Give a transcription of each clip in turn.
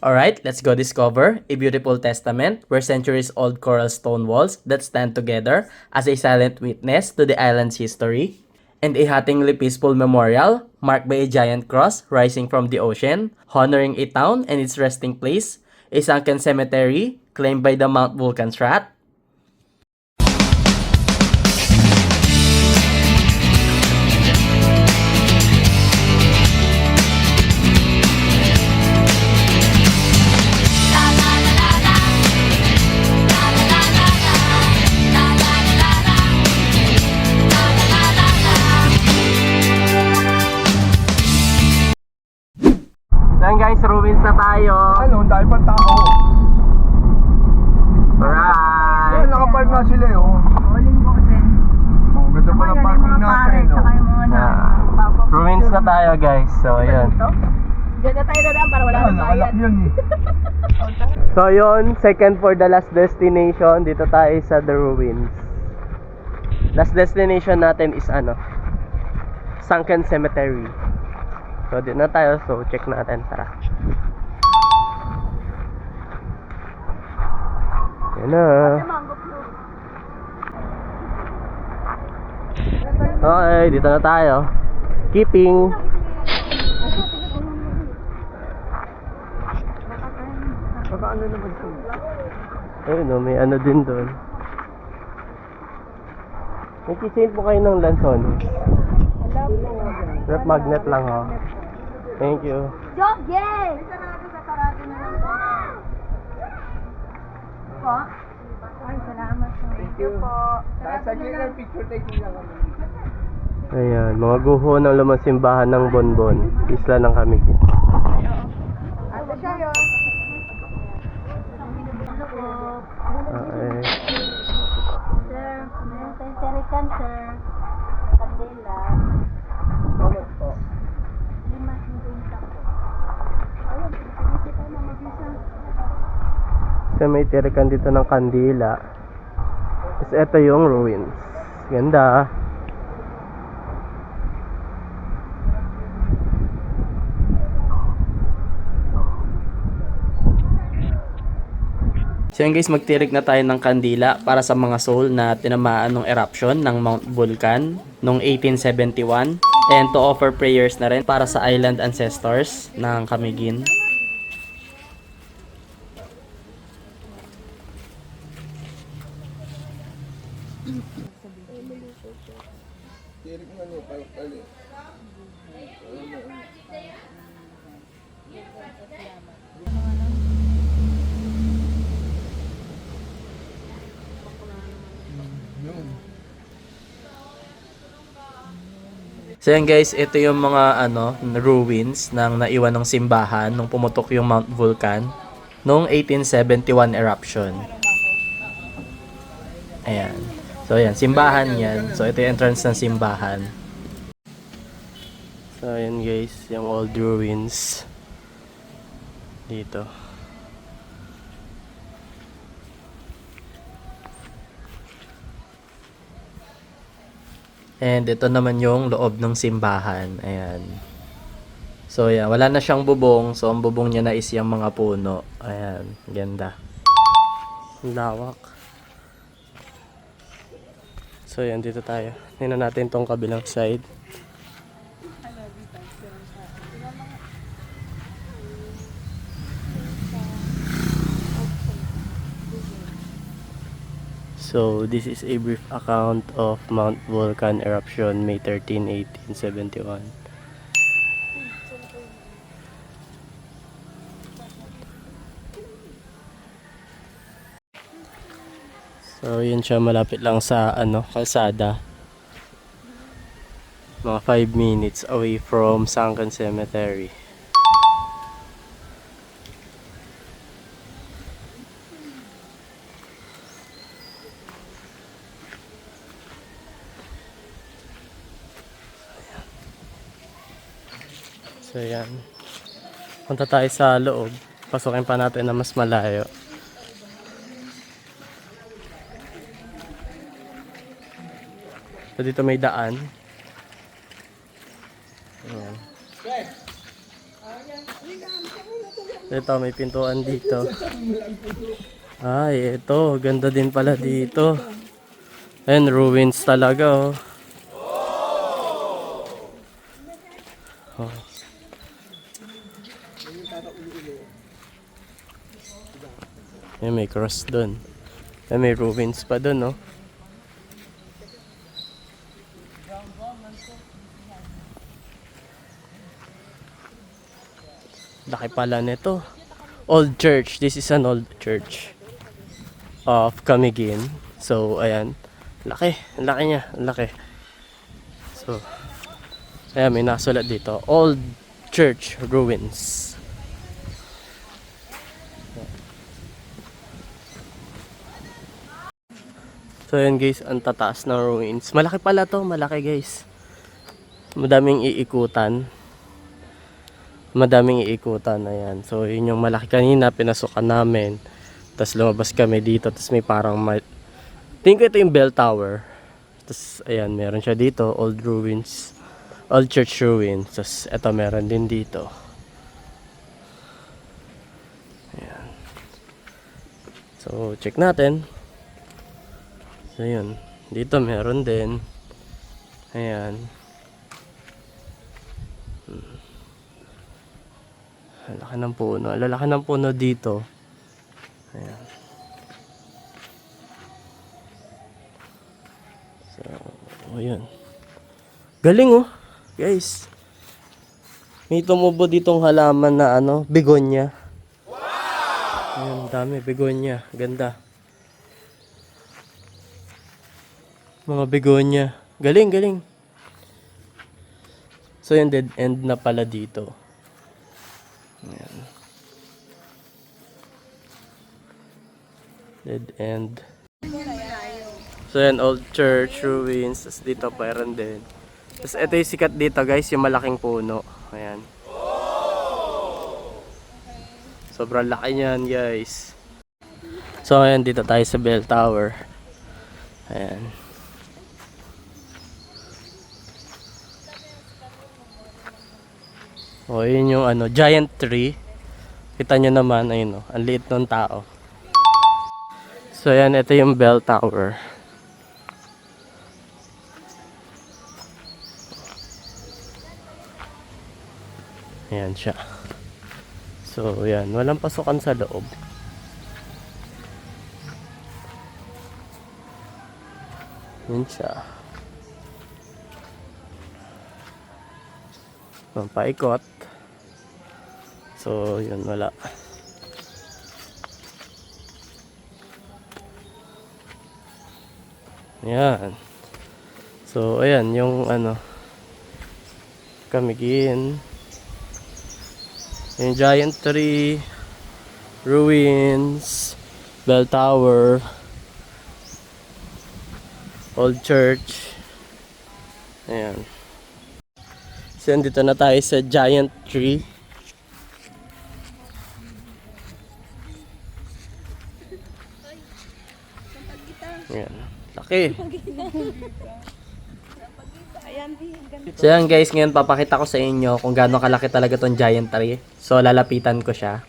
Alright, let's go discover a beautiful testament where centuries-old coral stone walls that stand together as a silent witness to the island's history, and a hauntingly peaceful memorial marked by a giant cross rising from the ocean, honoring a town and its resting place, a sunken cemetery claimed by the Mount Vulcan's rat. Yan guys, ruins na tayo. Ano, dahil pa tao. Alright. Ayun, nakapark na sila eh, oh. Uling ko kasi. Oh, ganda pa ng parking natin, oh. Saka yung mga Ruins na tayo guys, so yun. Diyan na tayo na para wala nang Nakalak bayad. yun eh. So yun, second for the last destination. Dito tayo sa the ruins. Last destination natin is Sunken Cemetery. So dito na tayo, so check natin, tara. Yan na. Okay, dito na tayo. Keeping. Baka ano naman ito? Ayun o, may ano din doon. May keychain po kayo ng Lanson. Rep magnet lang ho. Thank you. Job, yay! Sarado sa parado na lang po. Po? Ay, salamat po. Thank you po. Sa clear picture taking lang kami. Ayan, mga guho ng lumang simbahan ng Bonbon. Isla ng Kamigi. Ate siya yun. Okay. Sir, meron tayong serikan, sir. Kandila. Comment po. 5.50 po. Ayun, hindi tayo na mag-isa. So may tirikan dito ng kandila. Tapos ito yung ruins. Ganda. So yun guys, magtirik na tayo ng kandila para sa mga soul na tinamaan ng eruption ng Mount Vulcan noong 1871. And to offer prayers na rin para sa island ancestors ng Camiguin. Tirik nga no, pali. So yan guys, ito yung mga ruins ng naiwan ng simbahan nung pumutok yung Mount Vulcan noong 1871 eruption. Ayan. So yan, simbahan yan. So ito yung entrance ng simbahan. So yan guys, yung old ruins dito. And ito naman yung loob ng simbahan. Ayan. So yeah, wala na siyang bubong. So ang bubong niya na is yung mga puno. Ayan, ganda. Lawak. So yan, dito tayo. Tingnan natin tong kabilang side. So, this is a brief account of Mount Vulcan eruption, May 13, 1871. So, yun siya, malapit lang sa kalsada. Mga 5 minutes away from Sunken Cemetery. So yan. Punta tayo sa loob. Pasukin pa natin na mas malayo. So dito may daan. Ayan. Ito, may pintuan dito. Ay, ito. Ganda din pala dito. Ayan, ruins talaga, oh. Oh. Ayan, may cross dun. Ayan, may ruins pa dun, oh. Laki pala nito. Old church. This is an old church of Camiguin. So, ayan. Laki. Ang laki niya. Ang laki. So, ayan, may nasulat dito. Old church ruins. So, ayan guys. Ang tataas ng ruins. Malaki pala to. Malaki guys. Madaming iikutan. Ayan. So, yun yung malaki kanina. Pinasukan namin. Tapos lumabas kami dito. Tapos may parang tingin ko ito yung bell tower. Tapos ayan, meron siya dito. Old ruins. Old church ruins. Tapos ito meron din dito. Ayan. So, check natin. So, yun. Dito meron din. Ayan. Lalaki ng puno. Lalaki ng puno dito. Ayan. So, ayan. Galing oh, guys. May tumubo ditong halaman na ano, begonia. Wow! Ayan, dami, begonia. Ganda. Mga begonia. Galing, galing. So, yung dead end na pala dito. Ayan. Dead end. So yan, old church, ruins. Tapos dito mayroon din. Tapos ito yung sikat dito guys, yung malaking puno. Ayan. Sobrang laki niyan guys. So ayan, dito tayo sa bell tower. Ayan. O yun yung ano, giant tree. Kita nyo naman, ayun o, ang liit ng tao. So ayan, ito yung bell tower. Ayan siya. So ayan, walang pasukan sa loob. Ayan siya. Paikot. So yun, wala. Ayan. So, ayan, yung ano, Camiguin. Yung giant tree, ruins, bell tower, old church. Ayan. So, dito na tayo sa giant tree. Ayan. Laki. So yan guys, ngayon papakita ko sa inyo kung gaano kalaki talaga tong giant tree. So lalapitan ko siya.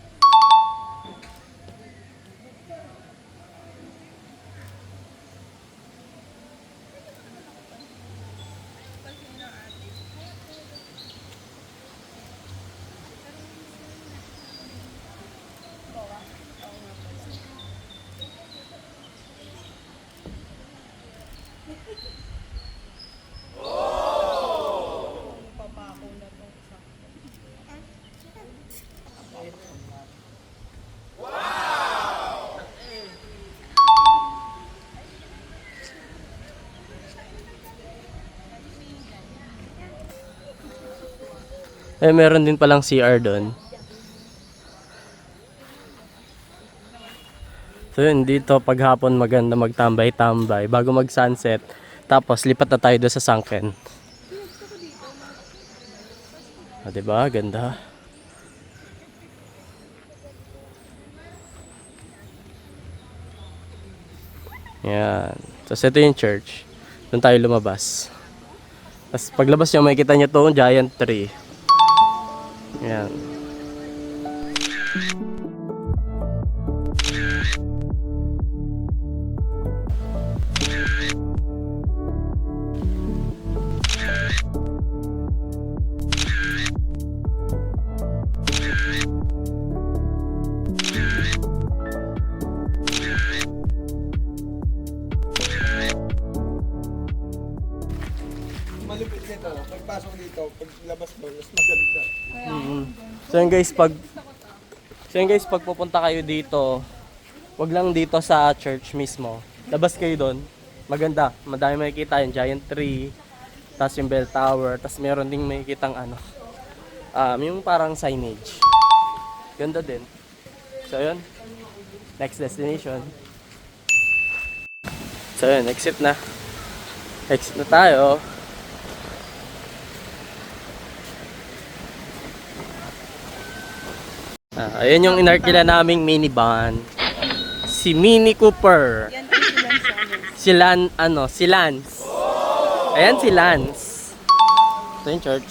Eh, meron din palang CR doon. So yun, dito paghapon maganda magtambay-tambay bago mag-sunset. Tapos lipat na tayo doon sa sunken. Ah, diba? Ganda. Yan. Tapos ito yung church. Doon tayo lumabas. Tapos paglabas nyo, makikita nyo to giant tree. Yan. Malupit nito. Pagpasok dito, paglabas mo, mas maganda. So yun guys, pag pupunta kayo dito, wag lang dito sa church mismo. Labas kayo doon. Maganda. Madami makikita yung giant tree, tapos yung bell tower, tapos meron ding makikitang yung parang signage. Ganda din. So yun. Next destination. So yun, exit na. Exit na tayo. Ayun yung inarkila naming minivan. Si Mini Cooper. Yan ang silang sa amin. Si Lance. Ayan si Lance. Ito yung church.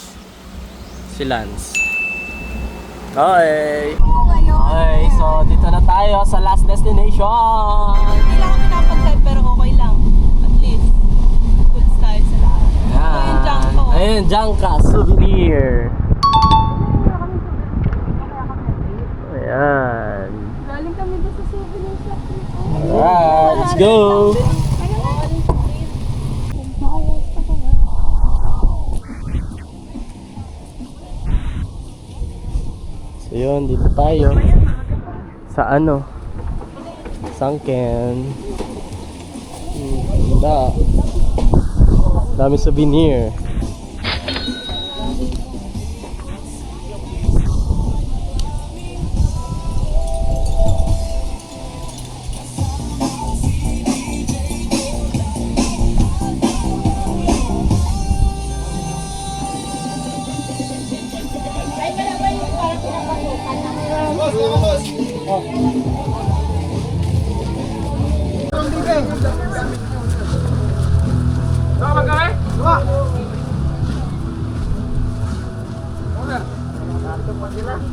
Si Lance. Okay. Okay, so dito na tayo sa last destination. Hindi lang kami napag-drive pero okay lang. At least, good style sa lahat. Ito yung Janko. Ayun, Janka Souvenir. Ayan. Galing kami doon sa souvenir shop nito. Alright, let's go. So yun, dito tayo. Sa Sunken. Ganda. Dami souvenir.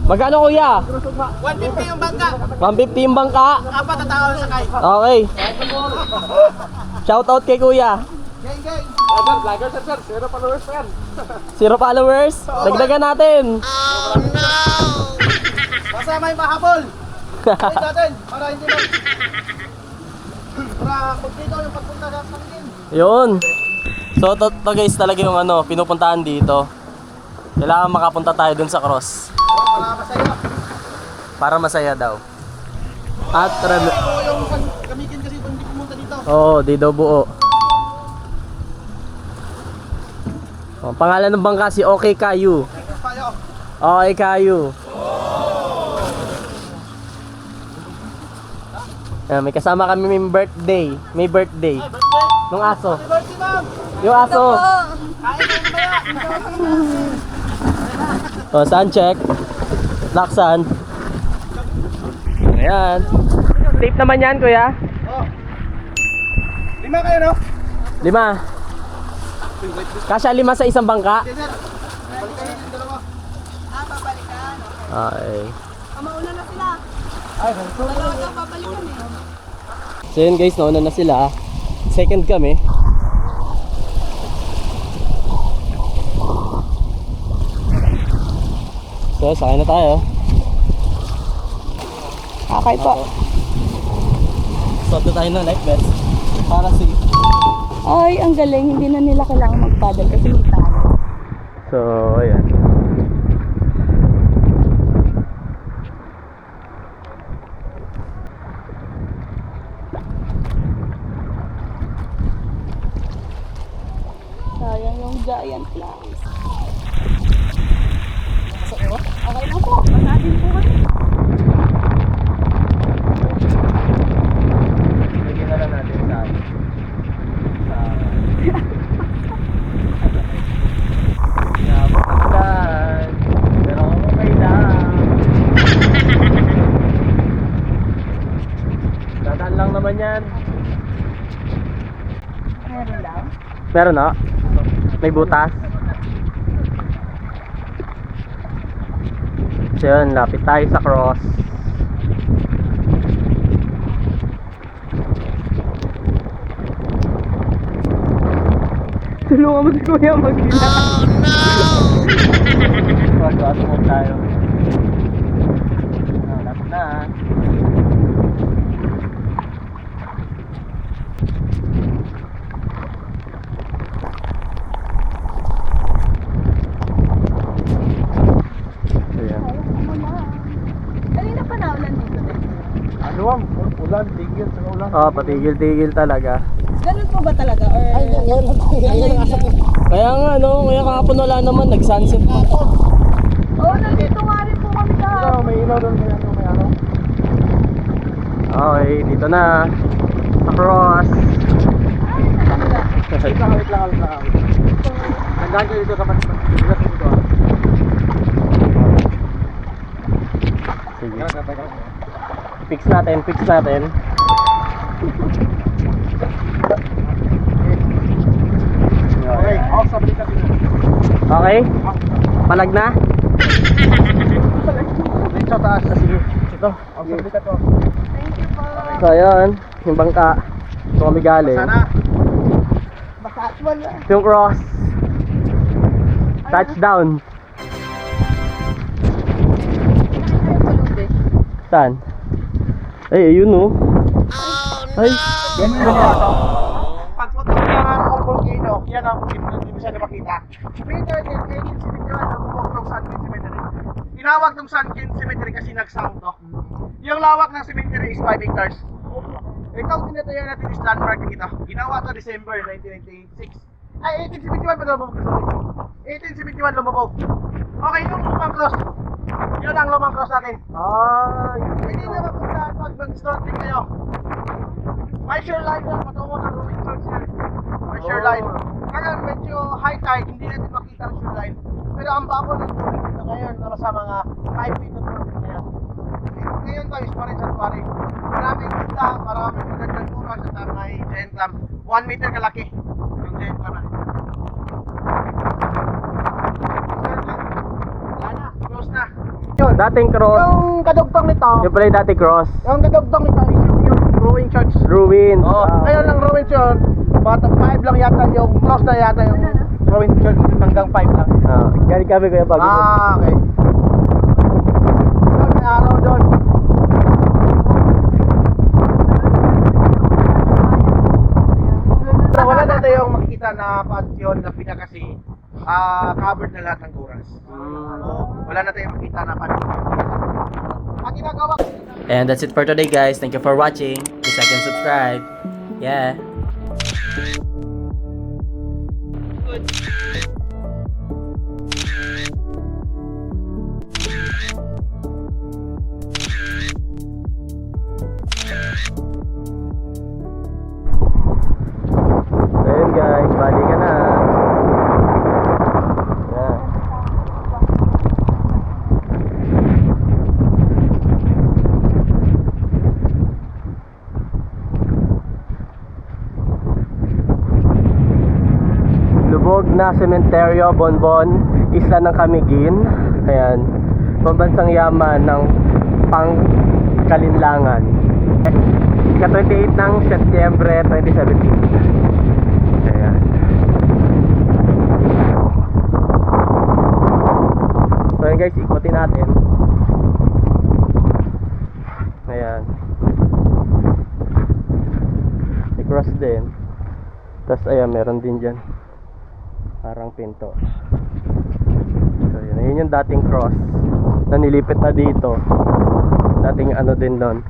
Magkano kuya? 150 yung bangka. 150 yung bangka. Apat na tao sakay. Okay. Shout out kay kuya. Gang, gang. Vlogger, sir. Zero followers pa yan. 0 followers. Dagdagan natin. Masama yung mahabol. Ay natin, para hindi lang. Para kumplito yung pagpunta sa Sunken. Yun. So to guys talaga yung pinupuntahan dito. Kailangan makapunta tayo dun sa cross. Para masaya. Para masaya daw. At Yung gamitin kasi kung hindi pumunta dito. di daw buo. Ang pangalan ng bangka si Okay Kayu. Payo. Okay Kayu. May kasama kami may birthday. May birthday. Nung aso. Birthday, ma'am. Yung aso. Kain kayo mamaya. Sun check. Laksan. Ayan. Safe naman yan, kuya. Oh. 5 kayo, no? 5. Kasya 5 sa isang bangka. Yes, sir. Balikan natin yung dalawa. Babalikan. Okay. Mauna na sila. Ay, ganito. Dalawa babalikan eh. So yun guys, nauna na sila. Second kami. So, sakay na tayo. Okay po. Suot na tayo ng life vest. Para safe. Ay, ang galing. Hindi na nila kailangan mag-paddle kasi may talo. So, ayan. Sayang yung giant flags. Okay na po. Panatin po kayo. Lagyan na lang natin sa napakatagan. Pero okay lang. Dadaan lang naman yan. Meron lang. Meron na? May butas? So yun, lapit tayo sa cross. Tulungan mo si Kuya mag-ina. Oh no! Mag-asmog tayo. Lapit na. Ayan. Kanina pa naulan dito din. Ano ang ulan, tigil sa ulan. Oh, patigil-tigil talaga. Ganun po ba talaga? Or... Ay, ngayon lang asap na. Kaya nga kaya kahapon wala naman, nag-sunset pa. Oo, nandito nga rin po kami kahapon. May ilaw doon, may ano. Okay, dito na. Across. Wait lang. Nandaan kayo dito sa dito. Sige. Fix natin. Okay, ako sa balikat dito. Okay? Palag na? Dito taas. Sige. Ito, ako sa balikat ko. Thank you po. So, ayun. Yung bangka. Ito kami galing. Sana. Yung cross. Touchdown. Saan? Ay, ayun oh. Ay. Pagpunta ng volcano, yan ang hindi mo siya napakita. Peter din, kayo yung sinigyan ng Bogdong Sunken Cemetery. Tinawag ng Sunken Cemetery kasi nag-sound to. Yung lawak ng cemetery is 5 hectares. Ito ang tinatayo natin is landmark dito. Ginawa to December 1996. Ay, 1871 pa lumabog. 1871 lumabog. Okay, yung lumang cross. Yun ang lumang cross natin. Hindi na mapuntaan pag mag-snorkeling kayo. May shoreline lang, patungo ng Roman Church yan. May shoreline. Kaya medyo high tide, hindi natin makita ang shoreline. Pero ang bako ng tubig dito ngayon, nasa mga 5 feet of water na yan. Ngayon guys, pa rin sa tuwari. Maraming isda, maraming magandang turas at may giant clam. 1 meter kalaki yung giant clam natin. Wala na, close na. Yun, Dating cross. yung kadugtong nito, Yung pala yung dating cross. yung kadugtong nito is yung Rowing Church. Ruins. Oh, ngayon ang Rowing Church, bata 5 lang yata yung close na yata yung Rowing Church hanggang 5 lang. Galing kami kuya pag. Okay. Doon may araw doon. So, wala na tayong makita na pansyon na pinakasi covered na lahat ng oras. Wala na tayong makita na pansyon. Ang ginagawa And that's it for today guys. Thank you for watching. Please like and subscribe. Yeah. Ayun guys, bali ka na. Yeah. Lubog na sementeryo, Bonbon, isla ng Camiguin. Ayan, pambansang yaman ng Pangkalinlangan. Ika-28 ng Setyembre 2017. Ayan. So yun guys, ikutin natin. Ayan. I-cross din. Tapos ayan, meron din dyan parang pinto. So yun, ayun yung dating cross na nilipit na dito. Dating ano din doon,